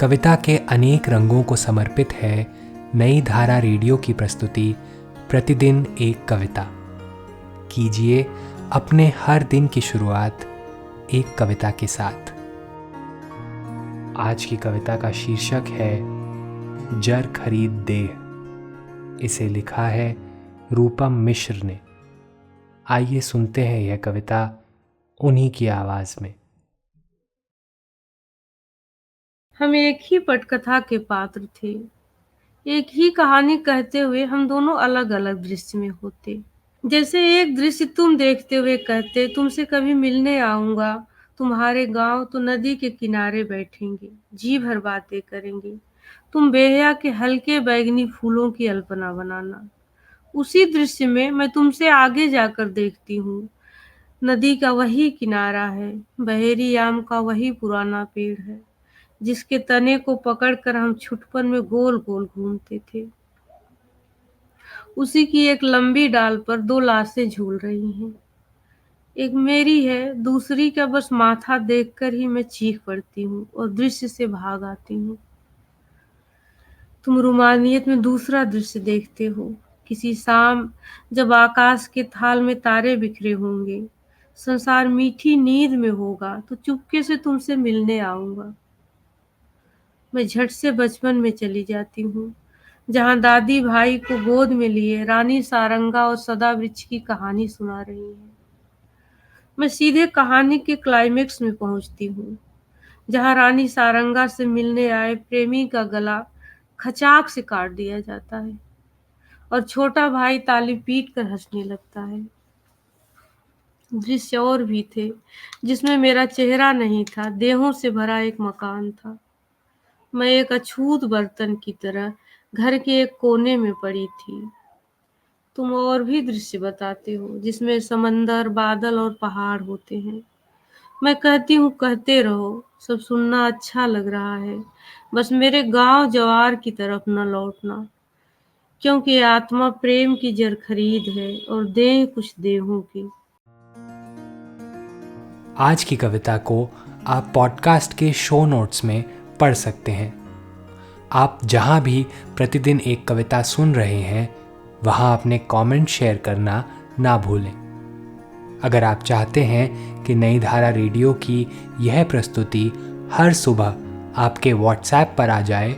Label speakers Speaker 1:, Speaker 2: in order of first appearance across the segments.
Speaker 1: कविता के अनेक रंगों को समर्पित है नई धारा रेडियो की प्रस्तुति प्रतिदिन एक कविता। कीजिए अपने हर दिन की शुरुआत एक कविता के साथ। आज की कविता का शीर्षक है जर खरीद देह। इसे लिखा है रूपम मिश्र ने। आइए सुनते हैं यह कविता उन्हीं की आवाज में।
Speaker 2: हम एक ही पटकथा के पात्र थे। एक ही कहानी कहते हुए हम दोनों अलग अलग दृश्य में होते। जैसे एक दृश्य तुम देखते हुए कहते, तुमसे कभी मिलने आऊंगा, तुम्हारे गांव तो नदी के किनारे बैठेंगे, जी भर बातें करेंगे, तुम बेहया के हल्के बैगनी फूलों की अल्पना बनाना। उसी दृश्य में मैं तुमसे आगे जाकर देखती हूँ, नदी का वही किनारा है, बहेरी आम का वही पुराना पेड़ है, जिसके तने को पकड़कर हम छुटपन में गोल गोल घूमते थे। उसी की एक लंबी डाल पर दो लाशें झूल रही हैं। एक मेरी है, दूसरी का बस माथा देखकर ही मैं चीख पड़ती हूँ और दृश्य से भाग आती हूँ। तुम रुमानियत में दूसरा दृश्य देखते हो, किसी शाम जब आकाश के थाल में तारे बिखरे होंगे, संसार मीठी नींद में होगा, तो चुपके से तुमसे मिलने आऊंगा। मैं झट से बचपन में चली जाती हूँ, जहाँ दादी भाई को गोद में लिए रानी सारंगा और सदा वृक्ष की कहानी सुना रही है। मैं सीधे कहानी के क्लाइमेक्स में पहुँचती हूँ, जहाँ रानी सारंगा से मिलने आए प्रेमी का गला खचाक से काट दिया जाता है और छोटा भाई ताली पीट कर हंसने लगता है। दृश्य और भी थे, जिसमें मेरा चेहरा नहीं था, देहों से भरा एक मकान था। मैं एक अछूत बर्तन की तरह घर के एक कोने में पड़ी थी। तुम और भी दृश्य बताते हो, जिसमें समंदर, बादल और पहाड़ होते हैं। मैं कहती हूँ कहते रहो, सब सुनना अच्छा लग रहा है, बस मेरे गांव जवार की तरफ न लौटना, क्योंकि आत्मा प्रेम की जर खरीद है और देह कुछ देहों की।
Speaker 1: आज की कविता को आप पॉडकास्ट के शो नोट्स में पढ़ सकते हैं। आप जहां भी प्रतिदिन एक कविता सुन रहे हैं, वहां अपने कमेंट शेयर करना ना भूलें। अगर आप चाहते हैं कि नई धारा रेडियो की यह प्रस्तुति हर सुबह आपके व्हाट्सएप पर आ जाए,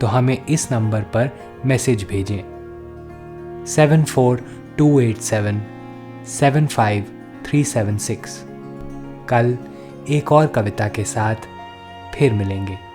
Speaker 1: तो हमें इस नंबर पर मैसेज भेजें 7428775376। कल एक और कविता के साथ फिर मिलेंगे।